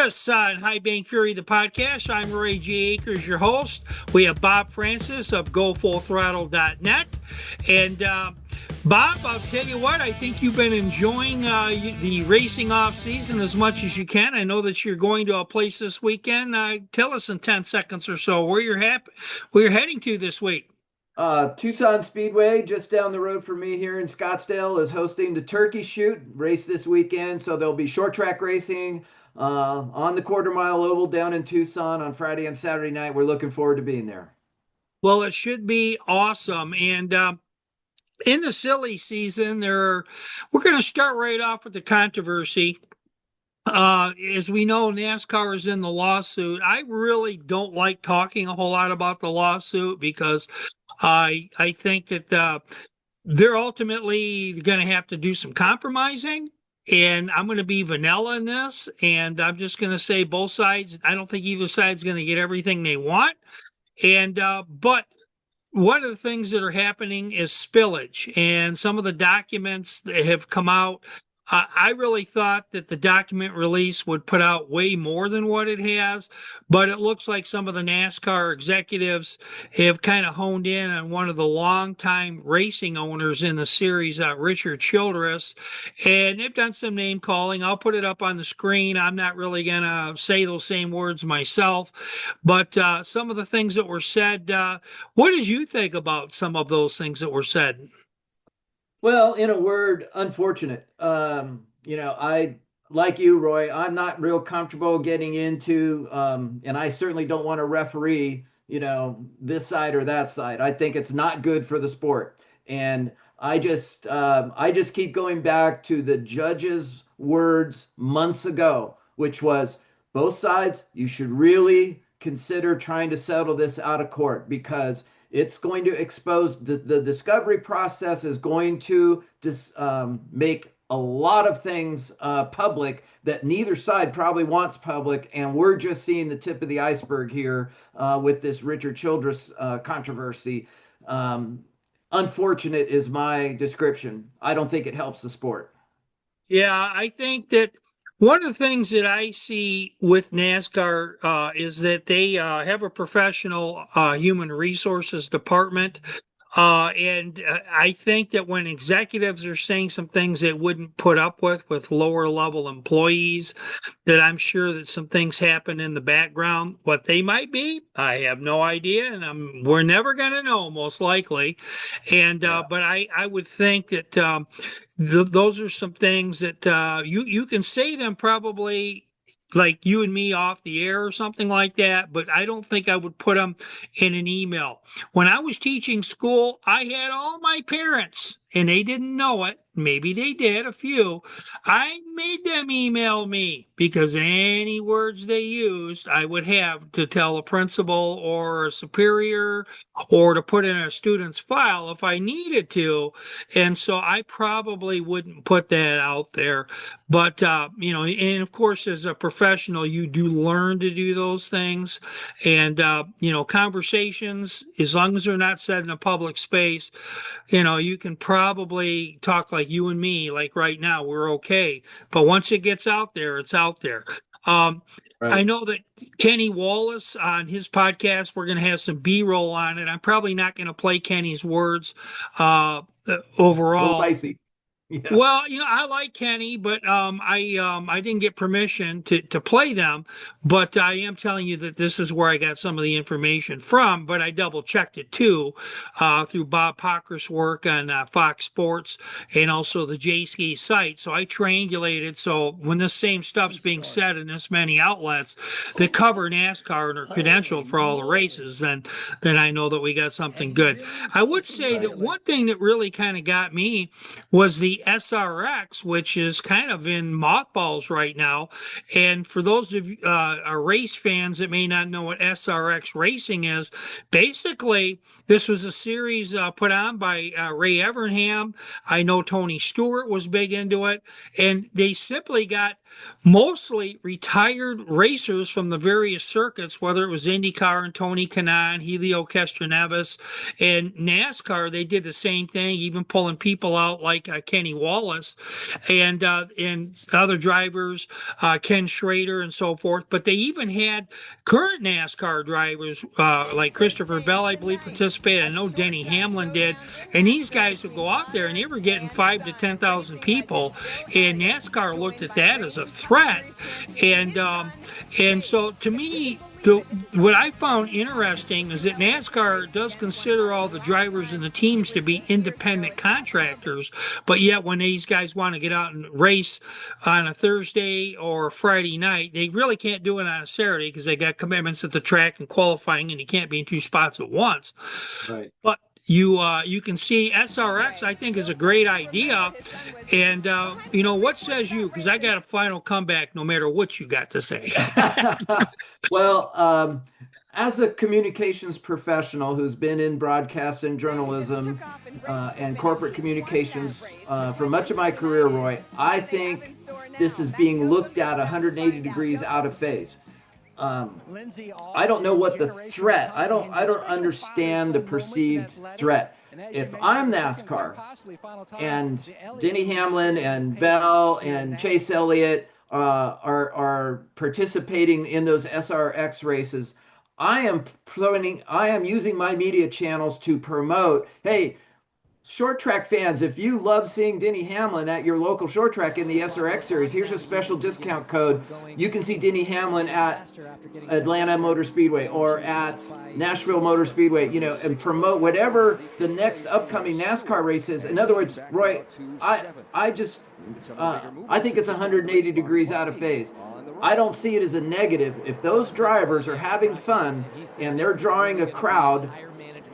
us on High Bank Fury, the podcast. I'm Ray G. Akers, your host. We have Bob Francis of GoFullThrottle.net. And Bob, I'll tell you what, I think you've been enjoying the racing off season as much as you can. I know that you're going to a place this weekend. Tell us in 10 seconds or so where you're heading to this week. Tucson Speedway, just down the road from me here in Scottsdale, is hosting the Turkey Shoot race this weekend. So there'll be short track racing on the quarter mile oval down in Tucson on Friday and Saturday night. We're looking forward to being there. Well, it should be awesome. And in the silly season, we're going to start right off with the controversy. As we know, NASCAR is in the lawsuit. I really don't like talking a whole lot about the lawsuit because I think that they're ultimately going to have to do some compromising, and I'm going to be vanilla in this, and I'm just going to say both sides. I don't think either side's going to get everything they want, and but one of the things that are happening is spillage, and some of the documents that have come out. I really thought that the document release would put out way more than what it has, but it looks like some of the NASCAR executives have kind of honed in on one of the longtime racing owners in the series, Richard Childress, and they've done some name calling. I'll put it up on the screen. I'm not really going to say those same words myself, but some of the things that were said, what did you think about some of those things that were said? Well, in a word, unfortunate. I, like you, Roy, I'm not real comfortable getting into, and I certainly don't want to referee, this side or that side. I think it's not good for the sport. And I just keep going back to the judge's words months ago, which was both sides, you should really consider trying to settle this out of court because it's going to expose the discovery process is going to make a lot of things public that neither side probably wants public. And we're just seeing the tip of the iceberg here with this Richard Childress controversy. Unfortunate is my description. I don't think it helps the sport. Yeah, I think that one of the things that I see with NASCAR is that they have a professional human resources department. And I think that when executives are saying some things they wouldn't put up with lower level employees, that I'm sure that some things happen in the background. What they might be, I have no idea, and we're never going to know, most likely. And but I would think that those are some things that you can say them probably like you and me off the air or something like that, but I don't think I would put them in an email. When I was teaching school, I had all my parents, and they didn't know it. Maybe they did, a few. I made them email me because any words they used, I would have to tell a principal or a superior or to put in a student's file if I needed to. And so I probably wouldn't put that out there. But, and of course, as a professional, you do learn to do those things. And, conversations, as long as they're not said in a public space, you can probably talk like you and me, like right now, we're okay. But once it gets out there, it's out there. Right. I know that Kenny Wallace on his podcast, we're going to have some B-roll on it. I'm probably not going to play Kenny's words overall. Spicy. Yeah. Well, I like Kenny, but I didn't get permission to play them. But I am telling you that this is where I got some of the information from. But I double checked it too through Bob Pocker's work on Fox Sports and also the J-Ski site. So I triangulated. So when this same stuff's being said in this many outlets that cover NASCAR and are credentialed for all the races, then I know that we got something good. I would say that one thing that really kind of got me was the SRX, which is kind of in mothballs right now. And for those of you race fans that may not know what SRX racing is, basically this was a series put on by Ray Evernham. I know Tony Stewart was big into it, and they simply got mostly retired racers from the various circuits, whether it was IndyCar and Tony Kanaan, Helio Castroneves, and NASCAR. They did the same thing, even pulling people out like Kenny Danny Wallace, and other drivers, Ken Schrader and so forth. But they even had current NASCAR drivers like Christopher Bell, I believe, participated. I know Denny Hamlin did, and these guys would go out there and they were getting 5,000 to 10,000 people, and NASCAR looked at that as a threat, and so to me, what I found interesting is that NASCAR does consider all the drivers and the teams to be independent contractors, but yet when these guys want to get out and race on a Thursday or Friday night, they really can't do it on a Saturday because they got commitments at the track and qualifying, and you can't be in two spots at once. Right. But you can see SRX, I think, is a great idea. And, what says you? Because I got a final comeback no matter what you got to say. Well, as a communications professional who's been in broadcast and journalism and corporate communications for much of my career, Roy, I think this is being looked at 180 degrees out of phase. I don't know what the threat. I don't understand the perceived threat. If I'm NASCAR and Denny Hamlin and Bell and Chase Elliott are participating in those SRX races, I am using my media channels to promote, hey, short track fans, if you love seeing Denny Hamlin at your local short track in the SRX series, here's a special discount code. You can see Denny Hamlin at Atlanta Motor Speedway or at Nashville Motor Speedway, and promote whatever the next upcoming NASCAR race is. In other words, Roy, I think it's 180 degrees out of phase. I don't see it as a negative. If those drivers are having fun and they're drawing a crowd,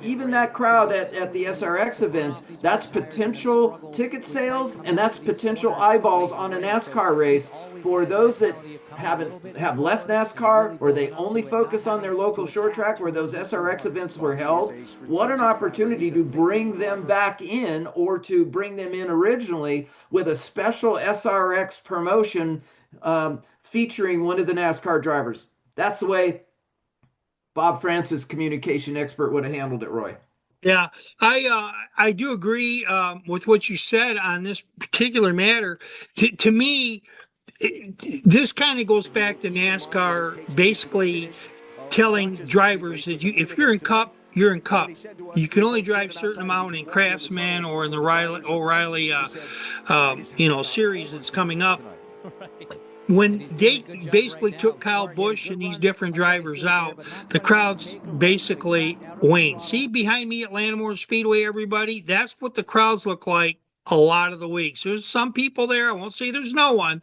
even that crowd at the SRX events, that's potential ticket sales and that's potential eyeballs on a NASCAR race for those that have left NASCAR or they only focus on their local short track where those SRX events were held. What an opportunity to bring them back in or to bring them in originally with a special SRX promotion featuring one of the NASCAR drivers. That's the way Bob Francis, communication expert, would have handled it, Roy. Yeah, I do agree with what you said on this particular matter. To me, this kind of goes back to NASCAR basically telling drivers that if you're in Cup, you're in Cup. You can only drive a certain amount in Craftsman or in the O'Reilly series that's coming up. When they basically took Kyle Busch and these different drivers out, the crowds basically waned. See behind me at Atlanta Motor Speedway, everybody? That's what the crowds look like a lot of the weeks. There's some people there. I won't say there's no one,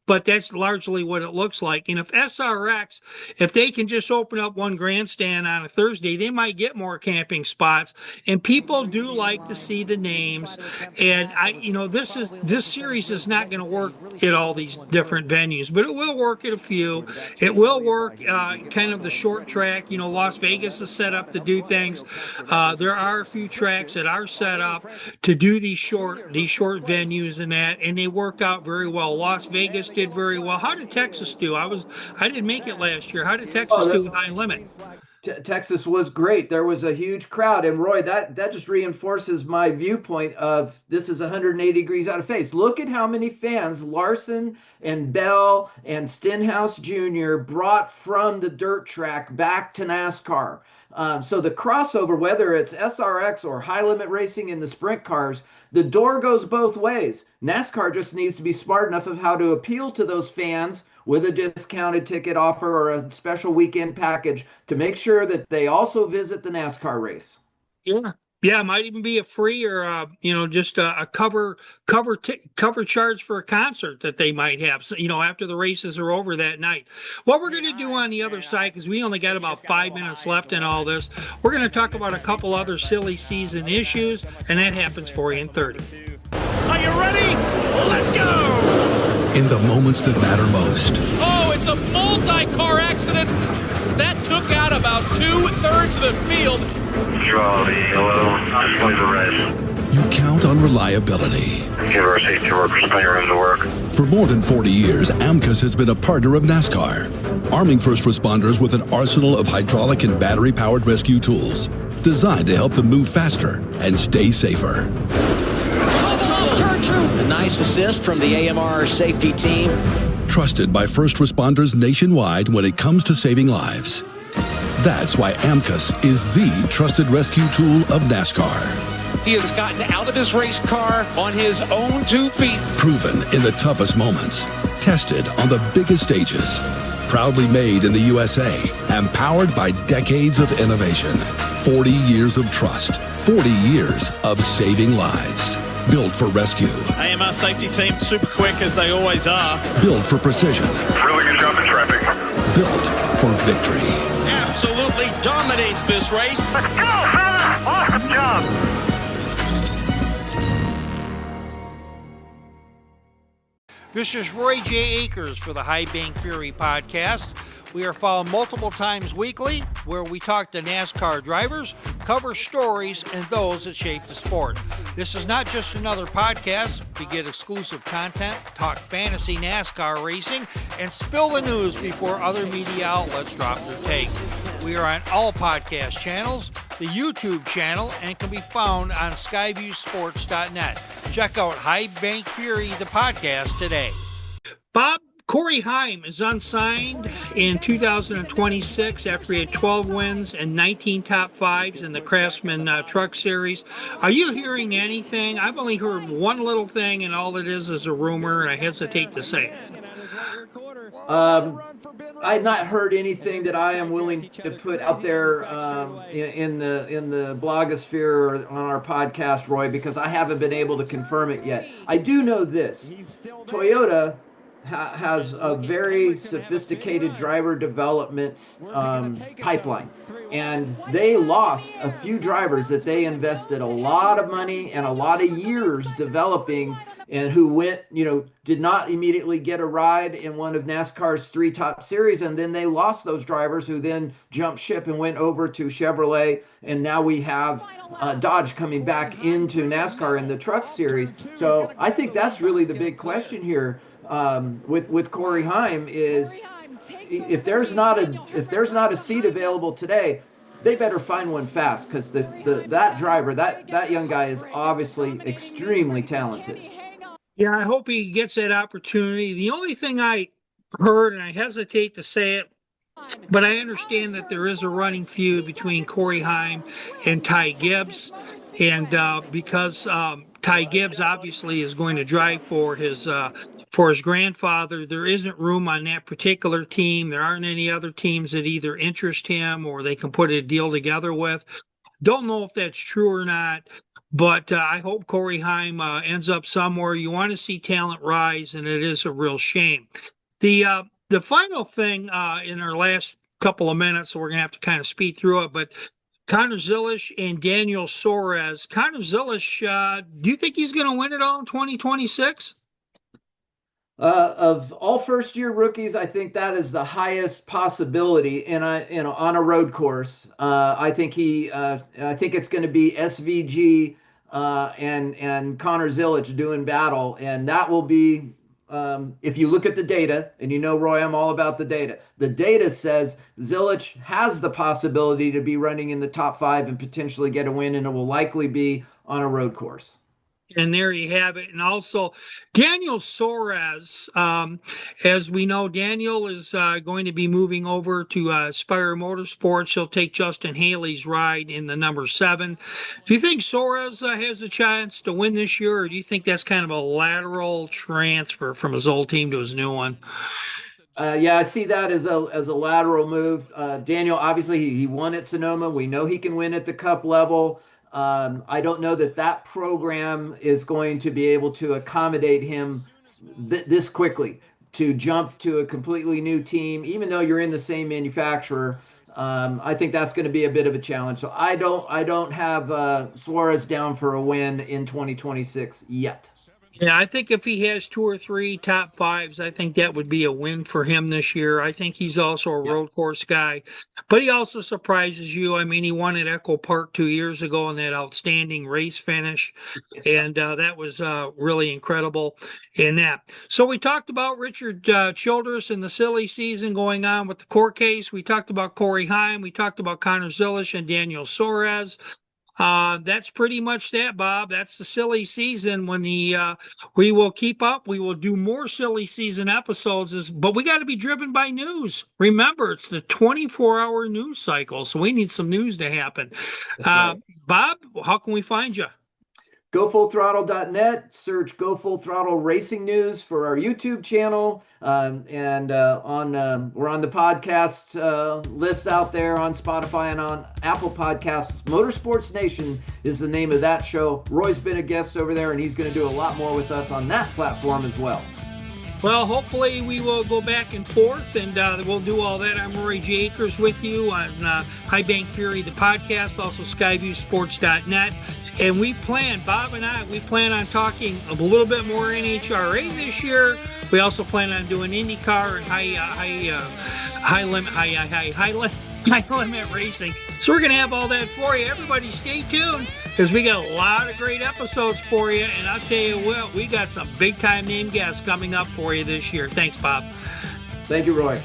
but that's largely what it looks like. And if SRX, if they can just open up one grandstand on a Thursday, they might get more camping spots. And people do like to see the names. And this series is not going to work at all these different venues, but it will work at a few. It will work kind of the short track. Las Vegas is set up to do things. There are a few tracks that are set up to do these short venues and they work out very well. Las Vegas did very well. How did Texas do? I didn't make it last year. How did Texas do with High Limit? Texas was great. There was a huge crowd. And Roy, that just reinforces my viewpoint of this is 180 degrees out of phase. Look at how many fans Larson and Bell and Stenhouse Jr. brought from the dirt track back to NASCAR. So the crossover, whether it's SRX or high limit racing in the sprint cars, the door goes both ways. NASCAR just needs to be smart enough of how to appeal to those fans with a discounted ticket offer or a special weekend package to make sure that they also visit the NASCAR race. Yeah, it might even be a free or just a cover charge for a concert that they might have. So, after the races are over that night. What we're going to do on the other side, because we only got about 5 minutes left in all this, we're going to talk about a couple other silly season issues, and that happens for you in 30. Are you ready? Let's go! In the moments that matter most. Oh, it's a multi-car accident that took out about 2/3 of the field. Hello, displays are red. You count on reliability. Give our safety workers plenty of room to work. For more than 40 years, AMCUS has been a partner of NASCAR, arming first responders with an arsenal of hydraulic and battery-powered rescue tools designed to help them move faster and stay safer. Turn, A nice assist from the AMR safety team. Trusted by first responders nationwide when it comes to saving lives. That's why AMCUS is the trusted rescue tool of NASCAR. He has gotten out of his race car on his own 2 feet. Proven in the toughest moments. Tested on the biggest stages. Proudly made in the USA and powered by decades of innovation. 40 years of trust. 40 years of saving lives. Built for rescue. AMR safety team, super quick as they always are. Built for precision. Really good job in traffic. Built for victory. Absolutely dominates this race. Let's go, fella! Awesome job! This is Roy J. Akers for the High Bank Fury podcast. We are found multiple times weekly where we talk to NASCAR drivers, cover stories, and those that shape the sport. This is not just another podcast. We get exclusive content, talk fantasy NASCAR racing, and spill the news before other media outlets drop their take. We are on all podcast channels, the YouTube channel, and can be found on skyviewsports.net. Check out High Bank Fury, the podcast, today. Bob, Corey Heim is unsigned in 2026 after he had 12 wins and 19 top fives in the Craftsman Truck Series. Are you hearing anything? I've only heard one little thing, and all it is a rumor, and I hesitate to say it. I've not heard anything that I am willing to put out there in the blogosphere or on our podcast, Roy, because I haven't been able to confirm it yet. I do know this. Toyota has a very sophisticated driver development pipeline. And they lost a few drivers that they invested a lot of money and a lot of years developing, and who went, did not immediately get a ride in one of NASCAR's 3 top series. And then they lost those drivers who then jumped ship and went over to Chevrolet. And now we have Dodge coming back into NASCAR in the truck series. So I think that's really the big question here with Corey Heim is if there's not a seat available today, they better find one fast, because that driver, that young guy is obviously extremely talented. Yeah, I hope he gets that opportunity. The only thing I heard, and I hesitate to say it, but I understand that there is a running feud between Corey Heim and Ty Gibbs. And because Ty Gibbs obviously is going to drive for his grandfather, there isn't room on that particular team. There aren't any other teams that either interest him or they can put a deal together with. Don't know if that's true or not. But I hope Corey Heim ends up somewhere. You want to see talent rise, and it is a real shame. The final thing in our last couple of minutes, so we're going to have to kind of speed through it, but Connor Zilisch and Daniel Suarez. Connor Zilisch, do you think he's going to win it all in 2026? Of all first-year rookies, I think that is the highest possibility. And on a road course, I think it's going to be SVG and Connor Zilisch doing battle, and that will be. If you look at the data, and Roy, I'm all about the data. The data says Zilisch has the possibility to be running in the top 5 and potentially get a win, and it will likely be on a road course. And there you have it. And also, Daniel Suarez, as we know, Daniel is going to be moving over to Spire Motorsports. He'll take Justin Haley's ride in the number 7. Do you think Suarez has a chance to win this year, or do you think that's kind of a lateral transfer from his old team to his new one? Yeah, I see that as a lateral move. Daniel, obviously, he won at Sonoma. We know he can win at the Cup level. I don't know that program is going to be able to accommodate him this quickly to jump to a completely new team, even though you're in the same manufacturer. I think that's going to be a bit of a challenge. So I don't have Suarez down for a win in 2026 yet. Yeah, I think if he has 2 or 3 top 5s, I think that would be a win for him this year. I think he's also a road course guy, but he also surprises you. I mean, he won at Echo Park 2 years ago in that outstanding race finish, and that was really incredible in that. So we talked about Richard Childress and the silly season going on with the court case. We talked about Corey Heim. We talked about Connor Zilisch and Daniel Suarez. That's pretty much that, Bob. That's the silly season when we will keep up. We will do more silly season episodes, but we got to be driven by news. Remember, it's the 24-hour news cycle, so we need some news to happen. Right. Bob, how can we find you? GoFullThrottle.net, search Go Full Throttle Racing News for our YouTube channel. We're on the podcast list out there on Spotify and on Apple Podcasts. Motorsports Nation is the name of that show. Roy's been a guest over there, and he's going to do a lot more with us on that platform as well. Well, hopefully we will go back and forth, and we'll do all that. I'm Roy J. Akers with you on High Bank Fury, the podcast, also SkyviewSports.net. And Bob and I plan on talking a little bit more NHRA this year. We also plan on doing IndyCar and high limit racing. So we're going to have all that for you. Everybody stay tuned, because we got a lot of great episodes for you. And I'll tell you what, we got some big time name guests coming up for you this year. Thanks, Bob. Thank you, Roy.